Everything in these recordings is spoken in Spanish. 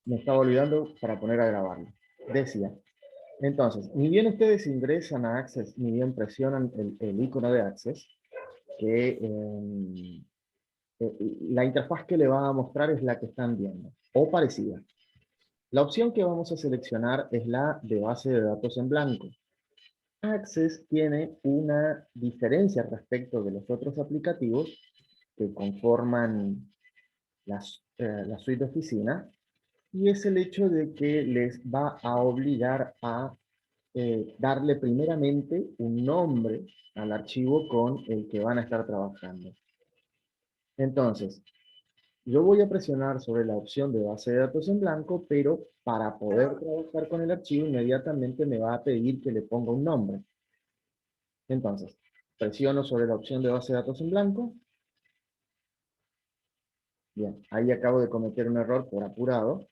me estaba olvidando para poner a grabarlo. Decía, entonces, ni bien ustedes ingresan a Access, ni bien presionan el icono de Access, que la interfaz que le va a mostrar es la que están viendo, o parecida. La opción que vamos a seleccionar es la de base de datos en blanco. Access tiene una diferencia respecto de los otros aplicativos que conforman la suite de oficina, y es el hecho de que les va a obligar a darle primeramente un nombre al archivo con el que van a estar trabajando. Entonces, yo voy a presionar sobre la opción de base de datos en blanco, pero para poder trabajar con el archivo, inmediatamente me va a pedir que le ponga un nombre. Entonces, presiono sobre la opción de base de datos en blanco. Bien, ahí acabo de cometer un error por apurado.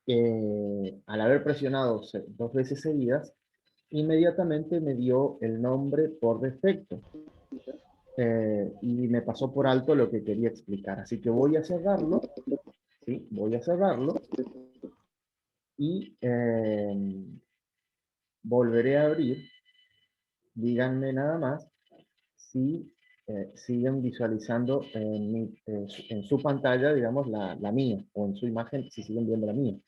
Al haber presionado dos veces seguidas, inmediatamente me dio el nombre por defecto. Y me pasó por alto lo que quería explicar. Así que voy a cerrarlo, ¿sí? Voy a cerrarlo y volveré a abrir. Díganme nada más si siguen visualizando en su pantalla, digamos, la mía, o en su imagen, si siguen viendo la mía.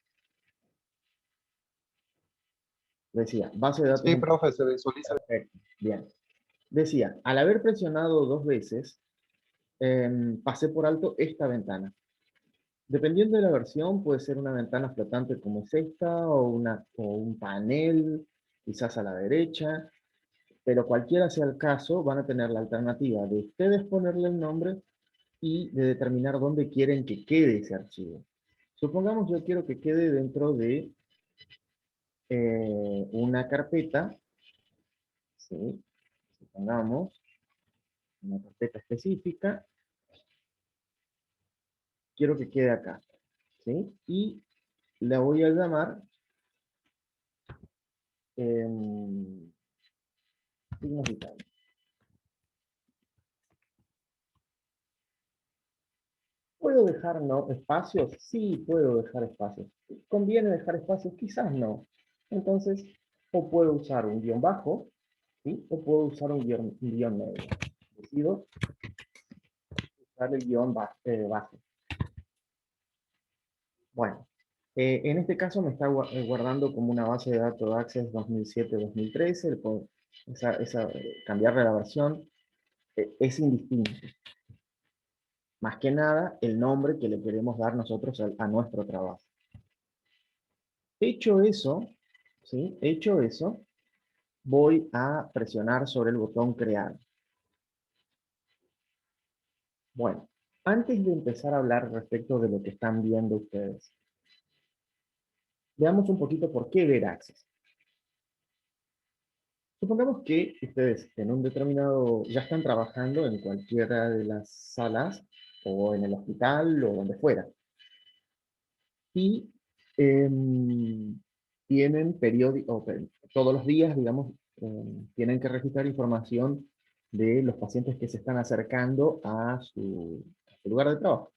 Decía, base de datos Sí, en... profe, se visualiza. Perfecto, bien. Decía, al haber presionado dos veces, pasé por alto esta ventana. Dependiendo de la versión, puede ser una ventana flotante como es esta, o un panel, quizás a la derecha, pero cualquiera sea el caso, van a tener la alternativa de ustedes ponerle el nombre y de determinar dónde quieren que quede ese archivo. Supongamos yo quiero que quede dentro de una carpeta, ¿sí? Supongamos una carpeta específica, quiero que quede acá, ¿sí? Y la voy a llamar signos vitales. ¿Puedo dejar no, espacios? Sí, puedo dejar espacios. ¿Conviene dejar espacios? Quizás no. Entonces, o puedo usar un guión bajo, ¿sí? O puedo usar un guión medio. Decido usar el guión base. Bueno, en este caso me está guardando como una base de datos de Access 2007-2013. Cambiarle la versión es indistinto. Más que nada, el nombre que le queremos dar nosotros a nuestro trabajo. Hecho eso, ¿sí? Hecho eso, voy a presionar sobre el botón crear. Bueno, antes de empezar a hablar respecto de lo que están viendo ustedes, veamos un poquito por qué ver Access. Supongamos que ustedes en un determinado, ya están trabajando en cualquiera de las salas, o en el hospital, o donde fuera. Y tienen todos los días, digamos, tienen que registrar información de los pacientes que se están acercando a su lugar de trabajo.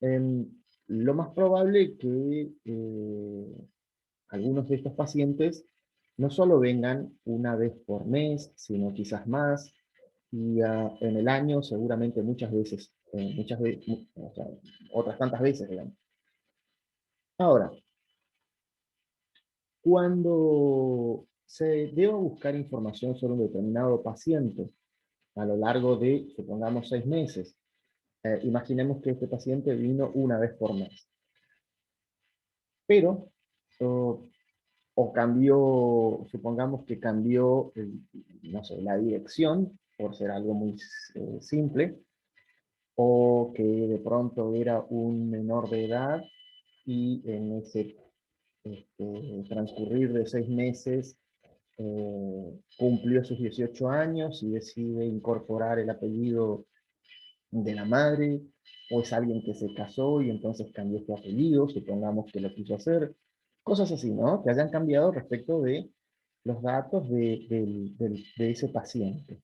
Em, lo más probable que algunos de estos pacientes no solo vengan una vez por mes, sino quizás más, y en el año seguramente muchas veces, o sea, otras tantas veces, digamos. Ahora, cuando se deba buscar información sobre un determinado paciente a lo largo de, supongamos, 6 meses, imaginemos que este paciente vino una vez por mes, pero o, o cambió, supongamos que cambió, no sé, la dirección, por ser algo muy simple, o que de pronto era un menor de edad y en ese transcurrir de 6 meses cumplió sus 18 años y decide incorporar el apellido de la madre, o es alguien que se casó y entonces cambió su apellido, supongamos que lo quiso hacer, cosas así, ¿no? Que hayan cambiado respecto de los datos de ese paciente.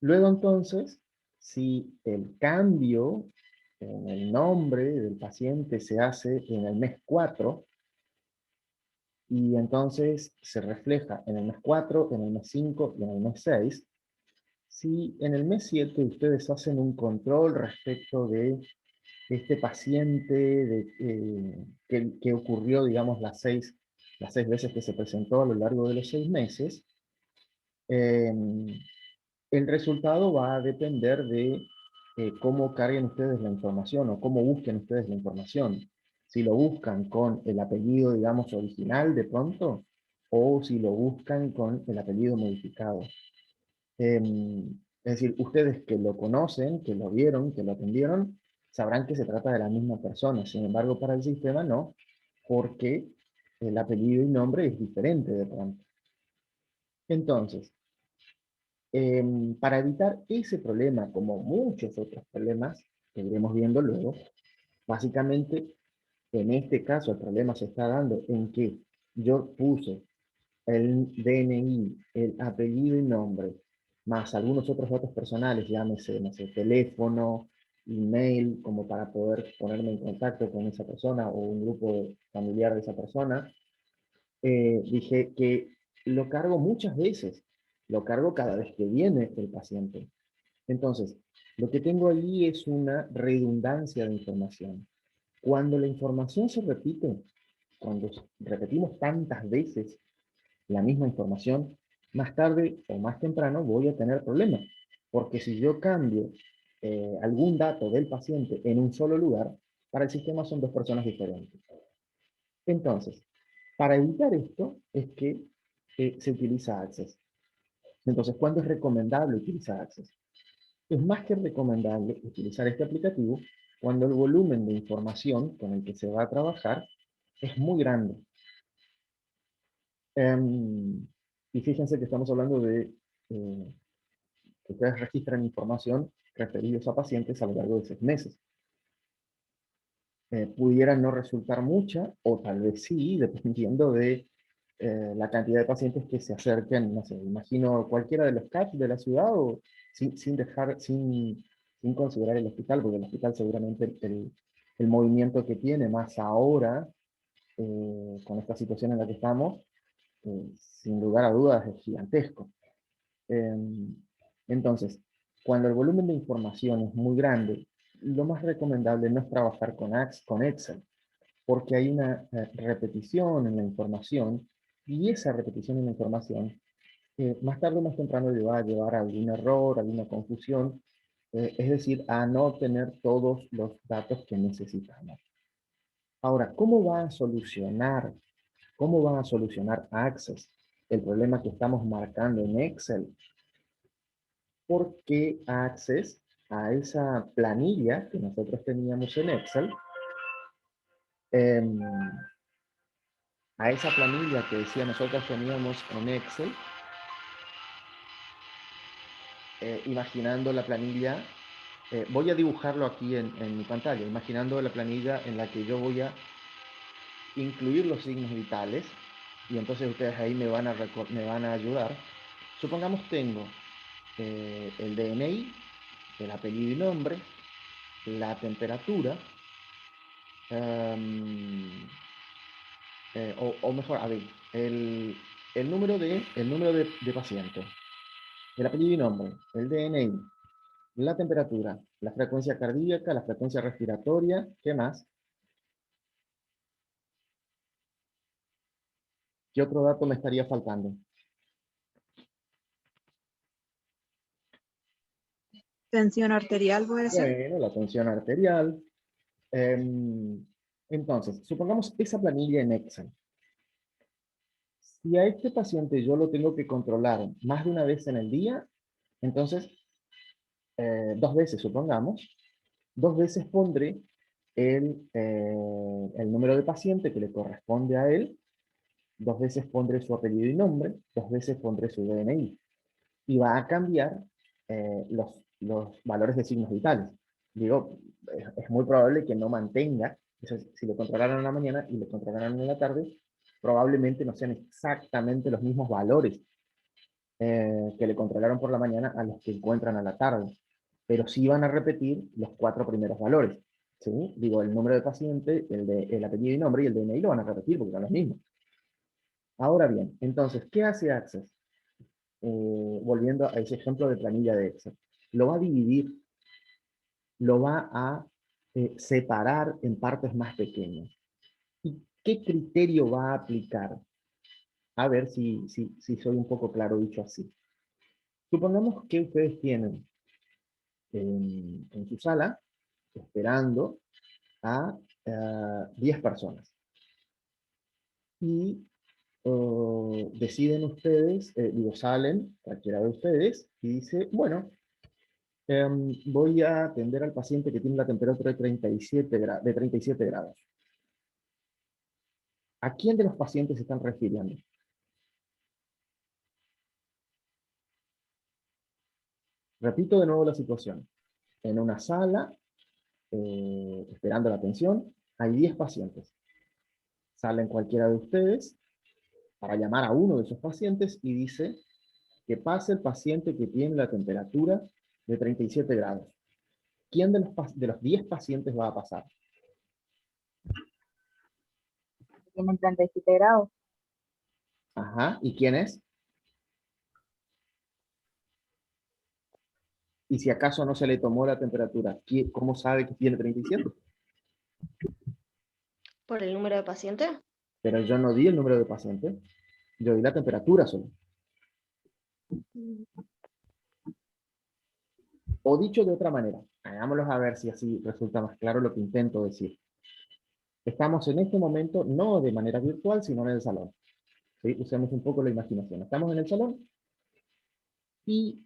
Luego entonces, si el cambio en el nombre del paciente se hace en el mes 4, y entonces se refleja en el mes 4, en el mes 5 y en el mes 6. Si en el mes 7 ustedes hacen un control respecto de este paciente, que ocurrió, digamos, las seis veces que se presentó a lo largo de los 6 meses, eh, el resultado va a depender de cómo carguen ustedes la información o cómo busquen ustedes la información. Si lo buscan con el apellido, digamos, original de pronto, o si lo buscan con el apellido modificado. Es decir, ustedes que lo conocen, que lo vieron, que lo atendieron, sabrán que se trata de la misma persona. Sin embargo, para el sistema no, porque el apellido y nombre es diferente de pronto. Entonces, para evitar ese problema, como muchos otros problemas que iremos viendo luego, básicamente, en este caso, el problema se está dando en que yo puse el DNI, el apellido y nombre, más algunos otros datos personales, llámese, no sé, teléfono, email, como para poder ponerme en contacto con esa persona o un grupo familiar de esa persona. Dije que lo cargo muchas veces, lo cargo cada vez que viene el paciente. Entonces, lo que tengo allí es una redundancia de información. Cuando la información se repite, cuando repetimos tantas veces la misma información, más tarde o más temprano voy a tener problemas. Porque si yo cambio algún dato del paciente en un solo lugar, para el sistema son dos personas diferentes. Entonces, para evitar esto es que se utiliza Access. Entonces, ¿cuándo es recomendable utilizar Access? Es más que recomendable utilizar este aplicativo cuando el volumen de información con el que se va a trabajar es muy grande. Y fíjense que estamos hablando de que ustedes registran información referidos a pacientes a lo largo de 6 meses. Pudiera no resultar mucha, o tal vez sí, dependiendo de la cantidad de pacientes que se acerquen, no sé, imagino cualquiera de los CAPs de la ciudad, o sin considerar el hospital, porque el hospital seguramente el movimiento que tiene más ahora, con esta situación en la que estamos, sin lugar a dudas es gigantesco. Entonces, cuando el volumen de información es muy grande, lo más recomendable no es trabajar con Excel, porque hay una repetición en la información, y esa repetición en la información, más tarde o más temprano le va a llevar a algún error, a alguna confusión, es decir, a no obtener todos los datos que necesitamos. Ahora, cómo va a solucionar Access el problema que estamos marcando en Excel? Porque Access a esa planilla que nosotros teníamos en Excel, em, a esa planilla que decía nosotros teníamos en Excel, imaginando la planilla, voy a dibujarlo aquí en mi pantalla, imaginando la planilla en la que yo voy a incluir los signos vitales, y entonces ustedes ahí me van a ayudar. Supongamos tengo el DNI, el apellido y nombre, la temperatura, um, o mejor, a ver, el número de paciente, el apellido y nombre, el DNI, la temperatura, la frecuencia cardíaca, la frecuencia respiratoria, ¿qué más? ¿Qué otro dato me estaría faltando? Tensión arterial puede ser. Bueno, la tensión arterial. Entonces, supongamos esa planilla en Excel. Si a este paciente yo lo tengo que controlar más de una vez en el día, entonces, 2 veces, supongamos, 2 veces pondré el número de paciente que le corresponde a él, 2 veces pondré su apellido y nombre, 2 veces pondré su DNI. Y va a cambiar los valores de signos vitales. Digo, es muy probable que no mantenga, si lo controlaran en la mañana y lo controlaran en la tarde, probablemente no sean exactamente los mismos valores que le controlaron por la mañana a los que encuentran a la tarde, pero sí van a repetir los 4 primeros valores. ¿sí? Digo, el número de paciente, el apellido y nombre y el DNI lo van a repetir porque son los mismos. Ahora bien, entonces, ¿qué hace Access? Volviendo a ese ejemplo de planilla de Excel. Lo va a dividir, lo va a separar en partes más pequeñas. ¿Y qué criterio va a aplicar? A ver si soy un poco claro dicho así. Supongamos que ustedes tienen en su sala, esperando a 10 personas. Y deciden ustedes, digo, salen, cualquiera de ustedes, y dice, bueno, voy a atender al paciente que tiene la temperatura de 37 grados. ¿A quién de los pacientes se están refiriendo? Repito de nuevo la situación. En una sala, esperando la atención, hay 10 pacientes. Salen cualquiera de ustedes para llamar a uno de esos pacientes y dice que pase el paciente que tiene la temperatura de 37 grados. ¿Quién de los 10 pacientes va a pasar? Tienen 37 grados. Ajá, ¿y quién es? Y si acaso no se le tomó la temperatura, ¿cómo sabe que tiene 37? ¿Por el número de pacientes? Pero yo no di el número de pacientes, yo di la temperatura solo. O dicho de otra manera, hagámoslo a ver si así resulta más claro lo que intento decir. Estamos en este momento no de manera virtual, sino en el salón. ¿Sí? Usemos un poco la imaginación. Estamos en el salón y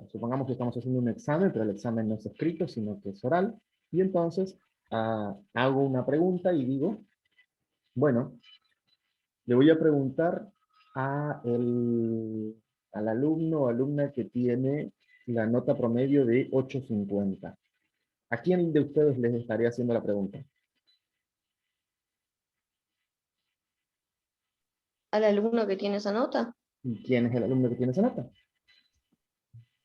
supongamos que estamos haciendo un examen, pero el examen no es escrito, sino que es oral. Y entonces hago una pregunta y digo, bueno, le voy a preguntar al alumno o alumna que tiene la nota promedio de 8.50. ¿A quién de ustedes les estaría haciendo la pregunta? ¿Al alumno que tiene esa nota? ¿Y quién es el alumno que tiene esa nota?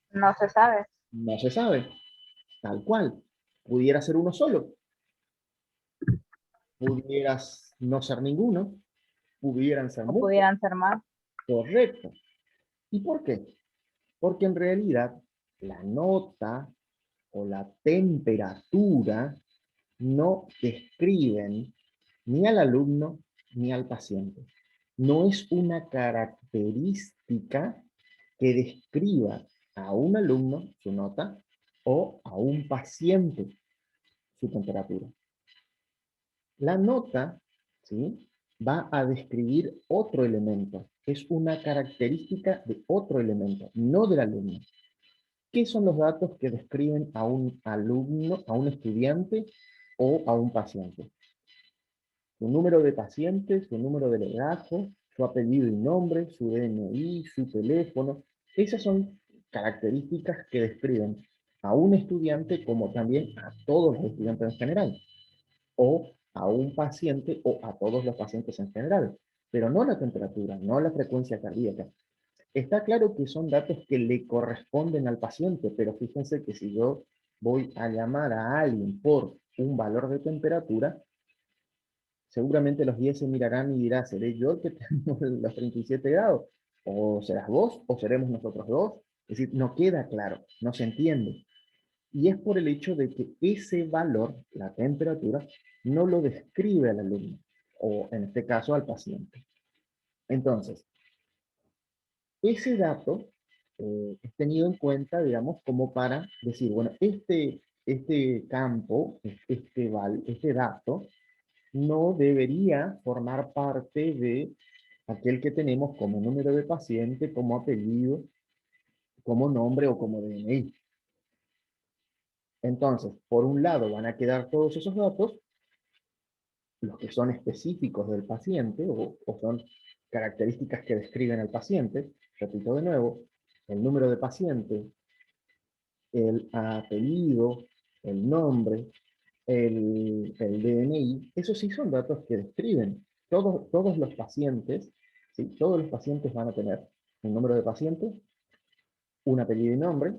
No se sabe. No se sabe. Tal cual. Pudiera ser uno solo. Pudieras no ser ninguno. Pudieran ser O muchos. pudieran ser más. Correcto. ¿Y por qué? Porque en realidad la nota o la temperatura no describen ni al alumno ni al paciente. No es una característica que describa a un alumno su nota o a un paciente su temperatura. La nota, ¿sí?, va a describir otro elemento. Es una característica de otro elemento, no del alumno. ¿Qué son los datos que describen a un alumno, a un estudiante o a un paciente? Su número de paciente, su número de legajo, su apellido y nombre, su DNI, su teléfono. Esas son características que describen a un estudiante como también a todos los estudiantes en general, o a un paciente o a todos los pacientes en general, pero no la temperatura, no la frecuencia cardíaca. Está claro que son datos que le corresponden al paciente, pero fíjense que si yo voy a llamar a alguien por un valor de temperatura, seguramente los 10 se mirarán y dirán, ¿seré yo el que tengo los 37 grados? ¿O serás vos? ¿O seremos nosotros dos? Es decir, no queda claro, no se entiende. Y es por el hecho de que ese valor, la temperatura, no lo describe al alumno, o en este caso al paciente. Entonces, ese dato es tenido en cuenta, digamos, como para decir, bueno, este campo, este dato, no debería formar parte de aquel que tenemos como número de paciente, como apellido, como nombre o como DNI. Entonces, por un lado van a quedar todos esos datos, los que son específicos del paciente o son características que describen al paciente. Repito de nuevo, el número de paciente, el apellido, el nombre, el DNI, esos sí son datos que describen. Todos los pacientes, ¿sí? Todos los pacientes van a tener un número de paciente, un apellido y nombre,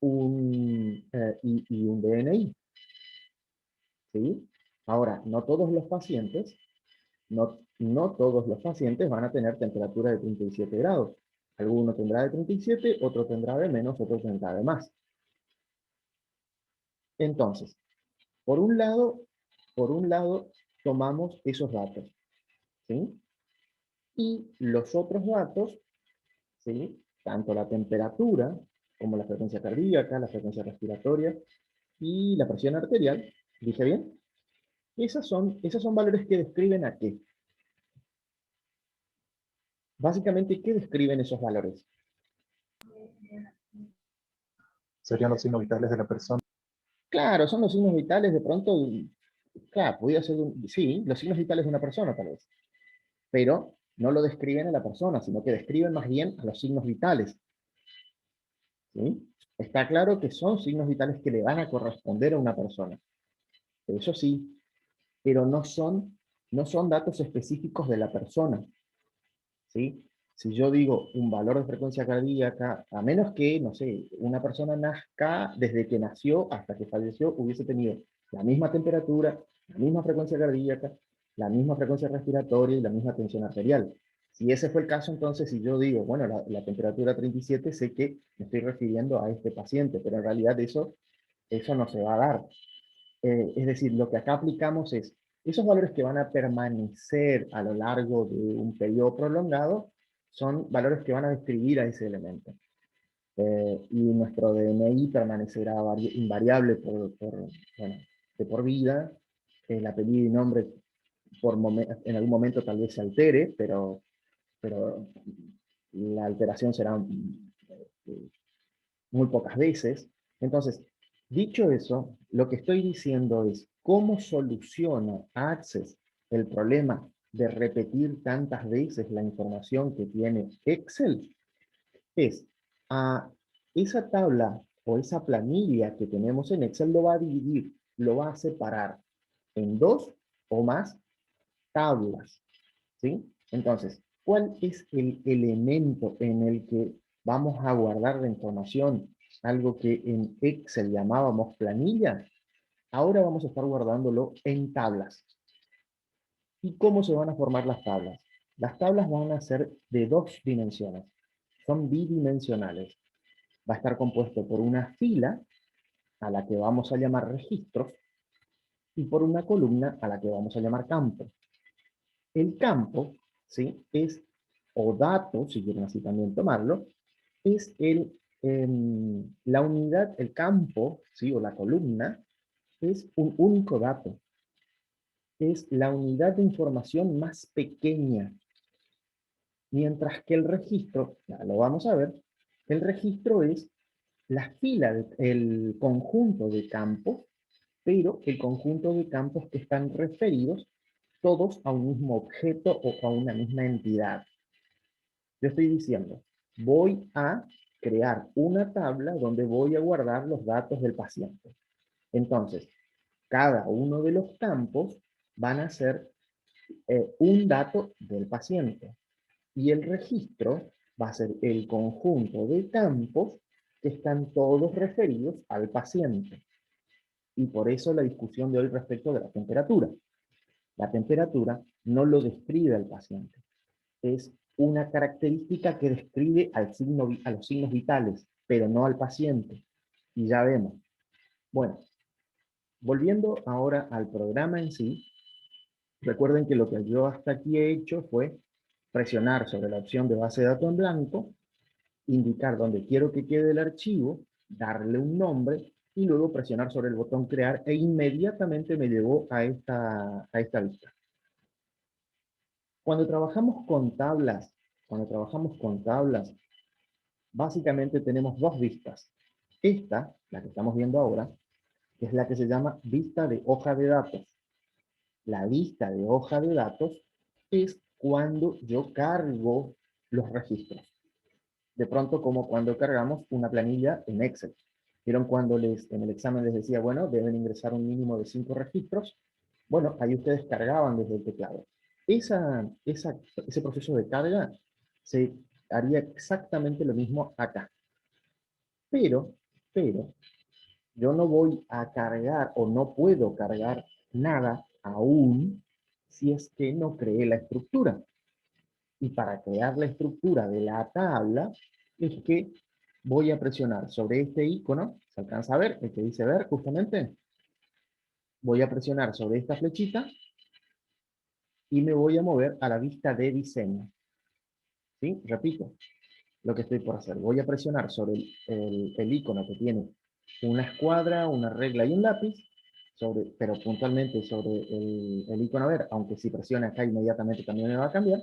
y un DNI. ¿Sí? Ahora, no todos los pacientes van a tener temperatura de 37 grados. Alguno tendrá de 37, otro tendrá de menos, otro tendrá de más. Entonces, por un lado tomamos esos datos, ¿sí? Y los otros datos, ¿sí? Tanto la temperatura como la frecuencia cardíaca, la frecuencia respiratoria y la presión arterial, ¿dije bien? Esos son valores que describen a qué. Básicamente, ¿qué describen esos valores? Serían los signos vitales de la persona. Claro, son los signos vitales de pronto, claro, podría ser, sí, los signos vitales de una persona tal vez, pero no lo describen a la persona, sino que describen más bien a los signos vitales. ¿Sí? Está claro que son signos vitales que le van a corresponder a una persona. Eso sí, pero no son datos específicos de la persona. ¿Sí? Si yo digo un valor de frecuencia cardíaca, a menos que, no sé, una persona nazca desde que nació hasta que falleció, hubiese tenido la misma temperatura, la misma frecuencia cardíaca, la misma frecuencia respiratoria y la misma tensión arterial. Si ese fue el caso, entonces si yo digo, bueno, la temperatura 37, sé que me estoy refiriendo a este paciente, pero en realidad eso no se va a dar. Es decir, lo que acá aplicamos es esos valores que van a permanecer a lo largo de un periodo prolongado, son valores que van a describir a ese elemento. Y nuestro DNI permanecerá invariable bueno, de por vida. El apellido y nombre en algún momento tal vez se altere, pero la alteración será muy pocas veces. Entonces, dicho eso, lo que estoy diciendo es cómo soluciona Access el problema de repetir tantas veces la información que tiene Excel. Es a esa tabla o esa planilla que tenemos en Excel lo va a dividir, lo va a separar en dos o más tablas. ¿Sí? Entonces, ¿cuál es el elemento en el que vamos a guardar la información? Algo que en Excel llamábamos planilla, ahora vamos a estar guardándolo en tablas. ¿Y cómo se van a formar las tablas? Las tablas van a ser de dos dimensiones, son bidimensionales. Va a estar compuesto por una fila, a la que vamos a llamar registros, y por una columna, a la que vamos a llamar campo. El campo, ¿sí? O dato, si quieren así también tomarlo, es la unidad, el campo, ¿sí? O la columna, es un único dato. Es la unidad de información más pequeña. Mientras que el registro, ya lo vamos a ver, el registro es la fila, el conjunto de campos, pero el conjunto de campos que están referidos todos a un mismo objeto o a una misma entidad. Yo estoy diciendo, voy a crear una tabla donde voy a guardar los datos del paciente. Entonces, cada uno de los campos van a ser un dato del paciente. Y el registro va a ser el conjunto de campos que están todos referidos al paciente. Y por eso la discusión de hoy respecto de la temperatura. La temperatura no lo describe al paciente. Es una característica que describe a los signos vitales, pero no al paciente. Y ya vemos. Bueno, volviendo ahora al programa en sí, recuerden que lo que yo hasta aquí he hecho fue presionar sobre la opción de base de datos en blanco, indicar dónde quiero que quede el archivo, darle un nombre y luego presionar sobre el botón crear e inmediatamente me llevó a esta vista. Cuando trabajamos con tablas, básicamente tenemos dos vistas. Esta, la que estamos viendo ahora, es la que se llama vista de hoja de datos. La vista de hoja de datos es cuando yo cargo los registros. De pronto, como cuando cargamos una planilla en Excel. ¿Vieron cuando en el examen les decía, bueno, deben ingresar un mínimo de 5 registros? Bueno, ahí ustedes cargaban desde el teclado. Ese proceso de carga se haría exactamente lo mismo acá. Pero pero yo no voy a cargar o no puedo cargar nada aún si es que no creé la estructura. Y para crear la estructura de la tabla es que voy a presionar sobre este icono, se alcanza a ver, el que dice ver justamente, voy a presionar sobre esta flechita y me voy a mover a la vista de diseño. ¿Sí? Repito lo que estoy por hacer. Voy a presionar sobre el icono que tiene una escuadra, una regla y un lápiz, pero puntualmente sobre el icono ver, aunque si presiona acá inmediatamente también me va a cambiar,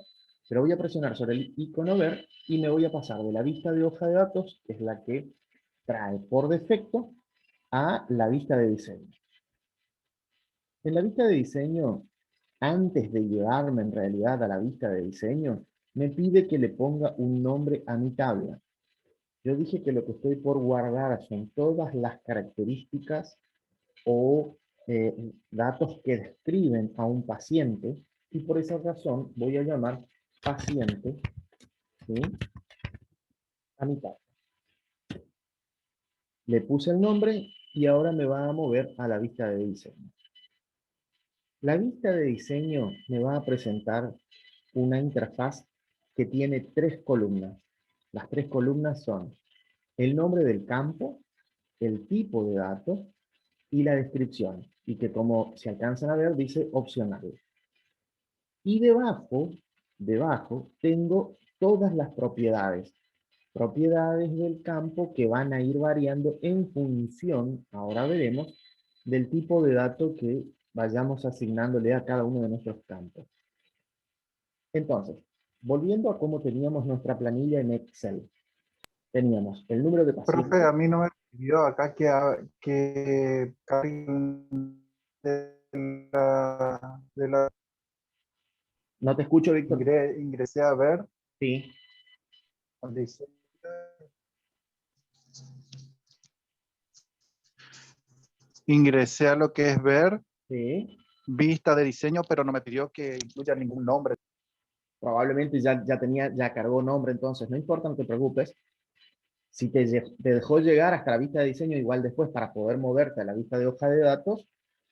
pero voy a presionar sobre el icono ver y me voy a pasar de la vista de hoja de datos, que es la que trae por defecto, a la vista de diseño. En la vista de diseño, antes de llevarme en realidad a la vista de diseño, me pide que le ponga un nombre a mi tabla. Yo dije que lo que estoy por guardar son todas las características o datos que describen a un paciente, y por esa razón voy a llamar paciente, ¿sí?, a mi tabla. Le puse el nombre y ahora me va a mover a la vista de diseño. La vista de diseño me va a presentar una interfaz que tiene 3 columnas. Las 3 columnas son el nombre del campo, el tipo de datos y la descripción. Y que, como se alcanzan a ver, dice opcional. Y debajo tengo todas las propiedades. Propiedades del campo que van a ir variando en función, ahora veremos, del tipo de dato que vayamos asignándole a cada uno de nuestros campos. Entonces, volviendo a cómo teníamos nuestra planilla en Excel. Teníamos el número de pacientes. Profe, a mí no me pidió acá que carguen de la No te escucho, Víctor. ingresé a ver, Sí. dice, ingresé a lo que es ver, Sí. vista de diseño, pero no me pidió que incluya ningún nombre. Probablemente ya cargó nombre, entonces no importa, no te preocupes. Si te dejó llegar hasta la vista de diseño, igual después para poder moverte a la vista de hoja de datos,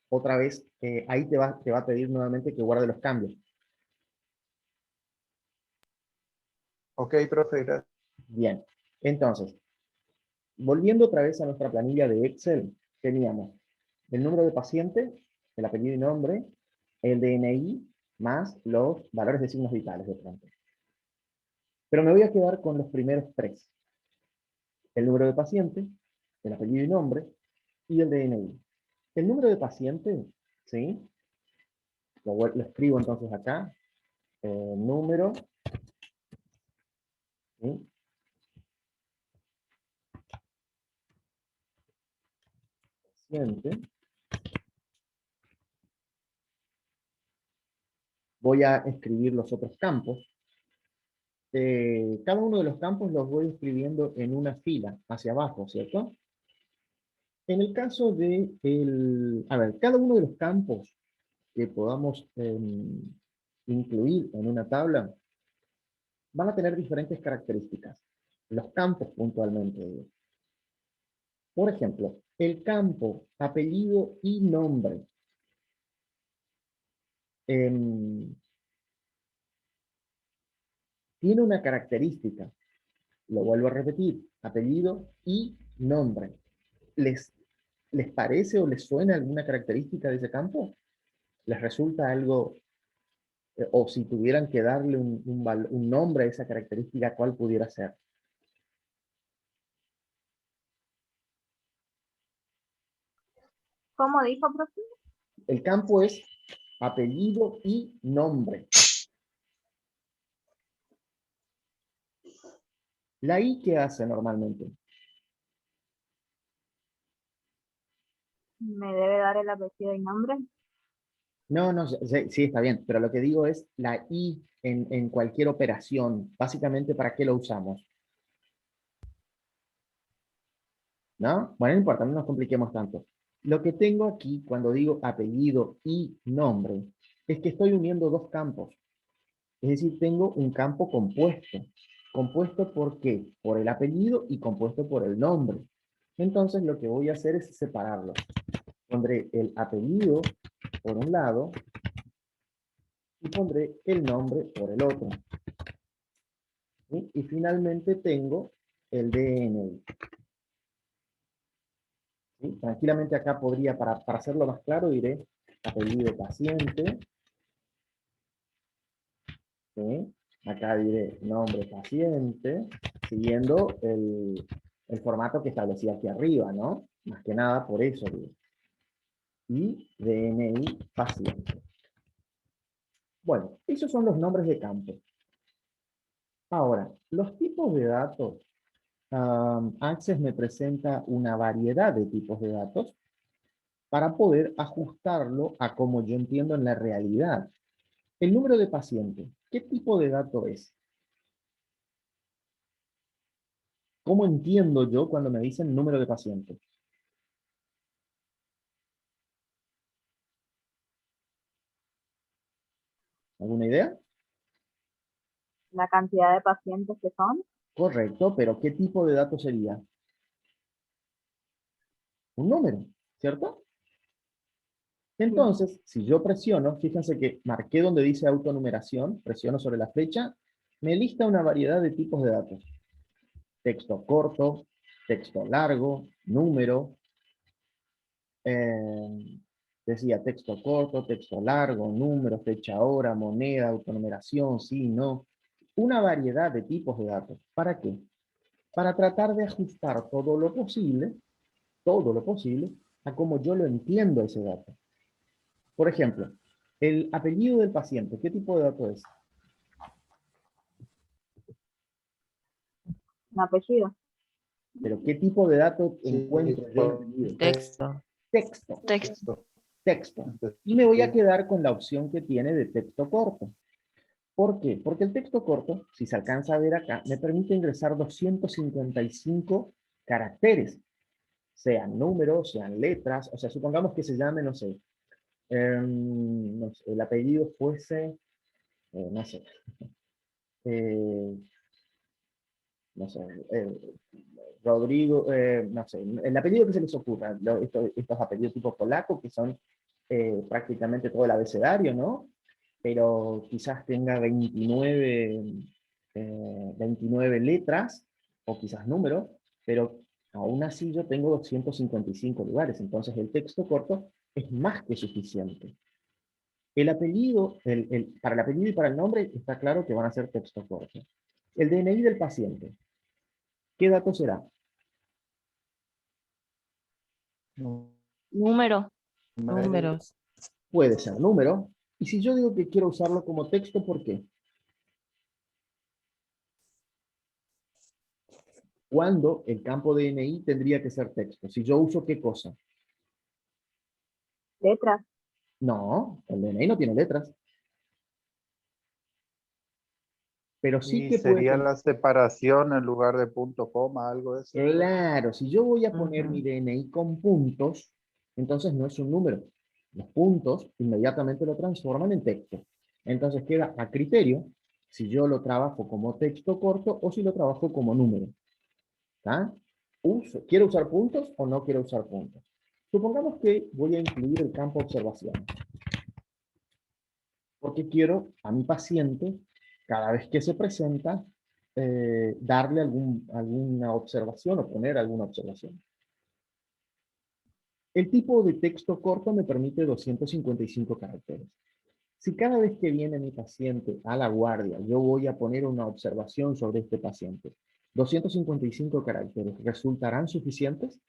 otra vez ahí te va a pedir nuevamente que guarde los cambios. Ok, profe, gracias. Bien, entonces, volviendo otra vez a nuestra planilla de Excel, teníamos el número de paciente, el apellido y nombre, el DNI, más los valores de signos vitales de pronto. Pero me voy a quedar con los primeros 3. El número de paciente, el apellido y nombre, y el DNI. El número de paciente, ¿sí? Lo escribo entonces acá. Número, ¿sí?, paciente. Voy a escribir los otros campos. Cada uno de los campos los voy escribiendo en una fila hacia abajo, ¿cierto? En el caso de cada uno de los campos que podamos incluir en una tabla van a tener diferentes características. Los campos puntualmente. Por ejemplo, el campo apellido y nombre. Tiene una característica. Lo vuelvo a repetir. Apellido y nombre. ¿Les parece o les suena alguna característica de ese campo? ¿Les resulta algo, o si tuvieran que darle un nombre a esa característica, cuál pudiera ser? ¿Cómo dijo, profe? El campo es apellido y nombre. ¿La I qué hace normalmente? ¿Me debe dar el apellido y nombre? No, sí, está bien, pero lo que digo es la I en cualquier operación. Básicamente, ¿para qué lo usamos? ¿No? Bueno, no importa, no nos compliquemos tanto. Lo que tengo aquí, cuando digo apellido y nombre, es que estoy uniendo 2 campos. Es decir, tengo un campo compuesto. ¿Compuesto por qué? Por el apellido y compuesto por el nombre. Entonces lo que voy a hacer es separarlo. Pondré el apellido por un lado y pondré el nombre por el otro. ¿Sí? Y finalmente tengo el DNI. ¿Sí? Tranquilamente acá podría, para hacerlo más claro, diré apellido paciente. ¿Sí? Acá diré nombre paciente, siguiendo el formato que establecí aquí arriba, ¿no? Más que nada por eso digo. Y DNI paciente. Bueno, esos son los nombres de campo. Ahora, los tipos de datos. Access me presenta una variedad de tipos de datos para poder ajustarlo a como yo entiendo en la realidad. El número de paciente, ¿qué tipo de dato es? ¿Cómo entiendo yo cuando me dicen número de paciente? ¿Alguna idea? La cantidad de pacientes que son. Correcto, pero ¿qué tipo de dato sería? Un número, ¿cierto? Sí. Entonces, si yo presiono, fíjense que marqué donde dice autonumeración, presiono sobre la flecha, me lista una variedad de tipos de datos. Texto corto, texto largo, número, decía texto corto, texto largo, número, fecha, hora, moneda, autonumeración, sí, no. Una variedad de tipos de datos. ¿Para qué? Para tratar de ajustar todo lo posible, a cómo yo lo entiendo ese dato. Por ejemplo, el apellido del paciente, ¿qué tipo de dato es? Un apellido. Pero ¿qué tipo de dato Sí, encuentro yo en apellido? Texto. Texto, Texto. texto. Y me voy a sí. quedar con la opción que tiene de texto corto. ¿Por qué? Porque el texto corto, si se alcanza a ver acá, me permite ingresar 255 caracteres, sean números, sean letras, o sea, supongamos que se llame, no sé, el apellido fuese, no sé, eh, no sé, Rodrigo, no sé, el apellido que se les ocurra, estos apellidos tipo polaco que son prácticamente todo el abecedario, ¿no? Pero quizás tenga 29 letras, o quizás números, pero aún así yo tengo 255 lugares, entonces el texto corto es más que suficiente. El apellido, para el apellido y para el nombre está claro que van a ser texto corto. El DNI del paciente, ¿qué dato será? Número. Números. Puede ser número, y si yo digo que quiero usarlo como texto, ¿por qué? ¿Cuándo el campo DNI tendría que ser texto? Si yo uso ¿qué cosa? Letras. No, el DNI no tiene letras, pero sí Y que puede sería tener. la separación en lugar de punto coma, algo de eso. Claro, si yo voy a poner mi Ujú. DNI con puntos, entonces no es un número. Los puntos inmediatamente lo transforman en texto. Entonces queda a criterio si yo lo trabajo como texto corto o si lo trabajo como número. ¿Tá? ¿Quiero usar puntos o no quiero usar puntos? Supongamos que voy a incluir el campo observación, porque quiero a mi paciente, cada vez que se presenta, darle alguna observación o poner alguna observación. El tipo de texto corto me permite 255 caracteres. Si cada vez que viene mi paciente a la guardia, yo voy a poner una observación sobre este paciente, 255 caracteres, ¿resultarán suficientes?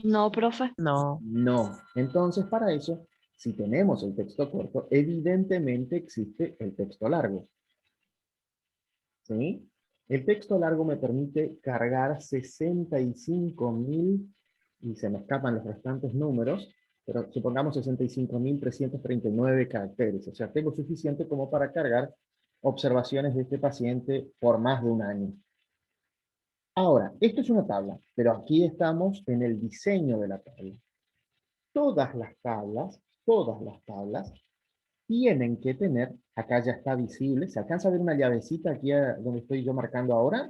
No, profe. No. No. Entonces, para eso, si tenemos el texto corto, evidentemente existe el texto largo. ¿Sí? El texto largo me permite cargar 65.000, y se me escapan los restantes números, pero supongamos 65.339 caracteres. O sea, tengo suficiente como para cargar observaciones de este paciente por más de un año. Ahora, esto es una tabla, pero aquí estamos en el diseño de la tabla. Todas las tablas tienen que tener, acá ya está visible, ¿se alcanza a ver una llavecita aquí donde estoy yo marcando ahora?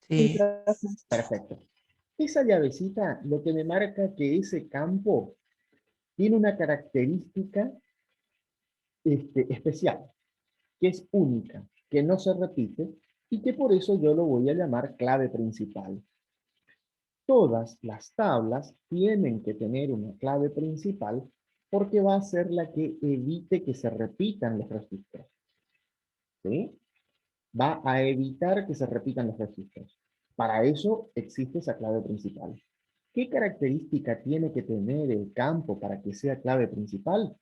Sí, Sí. profe. Perfecto. Esa llavecita lo que me marca que ese campo tiene una característica especial, que es única, que no se repite y que por eso yo lo voy a llamar clave principal. Todas las tablas tienen que tener una clave principal porque va a ser la que evite que se repitan los registros. ¿Sí? Va a evitar que se repitan los registros. Para eso existe esa clave principal. ¿Qué característica tiene que tener el campo para que sea clave principal?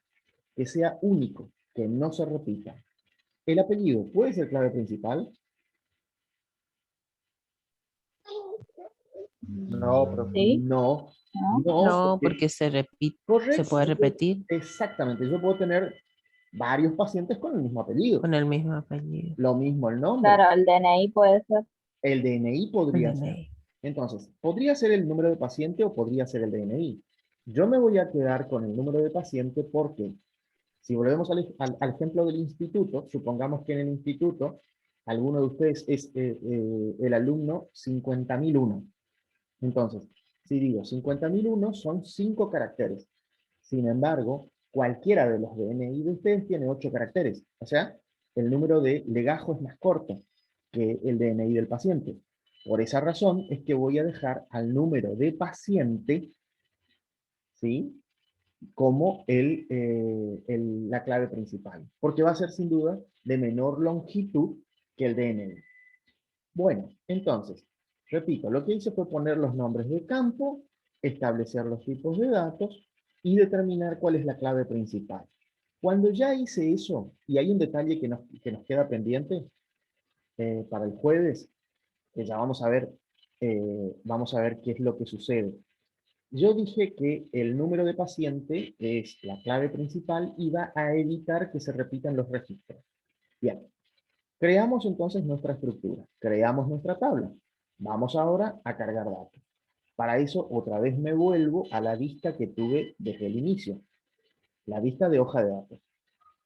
Que sea único, que no se repita. ¿El apellido puede ser clave principal? No, profe. ¿Sí? No, ¿No? no, No, porque se repite, se correcto. puede repetir Exactamente, yo puedo tener varios pacientes con el mismo apellido. con el mismo apellido. Lo mismo el nombre. Claro, el DNI puede ser. El DNI El podría ser. DNI. Entonces, podría ser el número de paciente o podría ser el DNI. Yo me voy a quedar con el número de paciente porque, si volvemos al ejemplo del instituto, supongamos que en el instituto alguno de ustedes es el alumno 50.001. Entonces, si digo 50.001 son 5 caracteres. Sin embargo, cualquiera de los DNI de ustedes tiene 8 caracteres. O sea, el número de legajo es más corto que el DNI del paciente. Por esa razón es que voy a dejar al número de paciente, ¿sí?, como la clave principal. Porque va a ser sin duda de menor longitud que el DNI. Bueno, entonces, repito, lo que hice fue poner los nombres de campo, establecer los tipos de datos y determinar cuál es la clave principal. Cuando ya hice eso, y hay un detalle que nos queda pendiente para el jueves, que ya vamos a ver qué es lo que sucede. Yo dije que el número de paciente es la clave principal y va a evitar que se repitan los registros. Bien, creamos entonces nuestra estructura, creamos nuestra tabla. Vamos ahora a cargar datos. Para eso, otra vez me vuelvo a la vista que tuve desde el inicio, la vista de hoja de datos.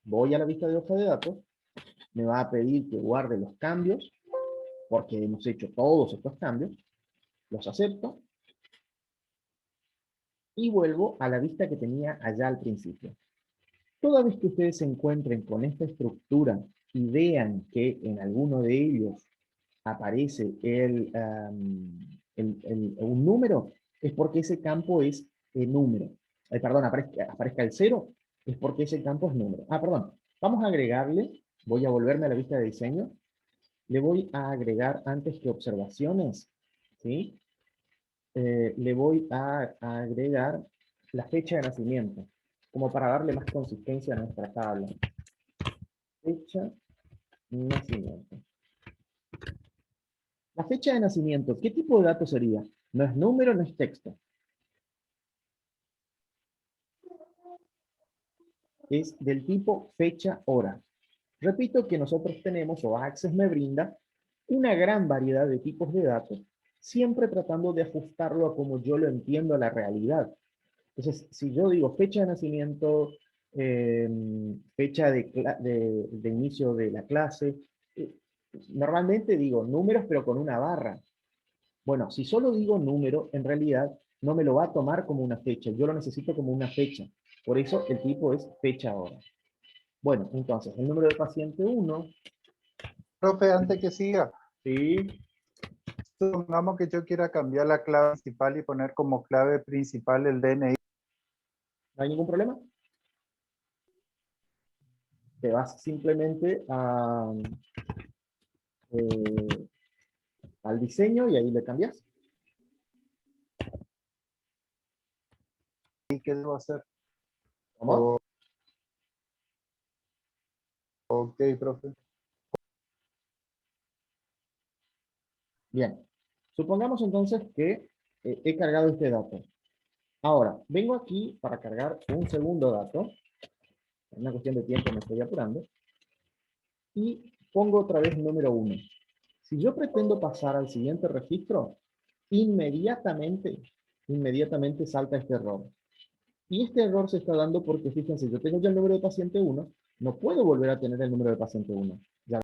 Voy a la vista de hoja de datos, me va a pedir que guarde los cambios, porque hemos hecho todos estos cambios, los acepto, y vuelvo a la vista que tenía allá al principio. Toda vez que ustedes se encuentren con esta estructura y vean que en alguno de ellos aparece un número, es porque ese campo es el número. Perdón, aparezca el 0, es porque ese campo es número. Perdón, vamos a agregarle, voy a volverme a la vista de diseño, le voy a agregar antes que observaciones, ¿sí? Le voy a agregar la fecha de nacimiento, como para darle más consistencia a nuestra tabla. Fecha de nacimiento. La fecha de nacimiento, ¿qué tipo de dato sería? No es número, no es texto. Es del tipo fecha, hora. Repito que nosotros tenemos, o Access me brinda, una gran variedad de tipos de datos, siempre tratando de ajustarlo a como yo lo entiendo a la realidad. Entonces, si yo digo fecha de nacimiento, fecha de inicio de la clase, normalmente digo números pero con una barra. Bueno, si solo digo número, en realidad no me lo va a tomar como una fecha, yo lo necesito como una fecha. Por eso el tipo es fecha hora. Bueno, entonces, el número de paciente 1, Profe, antes que siga, ¿sí? supongamos que yo quiera cambiar la clave principal y poner como clave principal el DNI. ¿No hay ningún problema? Te vas simplemente al diseño y ahí le cambias. ¿Y qué debo hacer? ¿Cómo? Ok, profe. Bien. Supongamos entonces que he cargado este dato. Ahora, vengo aquí para cargar un segundo dato. Es una cuestión de tiempo, me estoy apurando. Y pongo otra vez número 1. Si yo pretendo pasar al siguiente registro, inmediatamente salta este error. Y este error se está dando porque, fíjense, yo tengo ya el número de paciente 1, no puedo volver a tener el número de paciente 1. Ya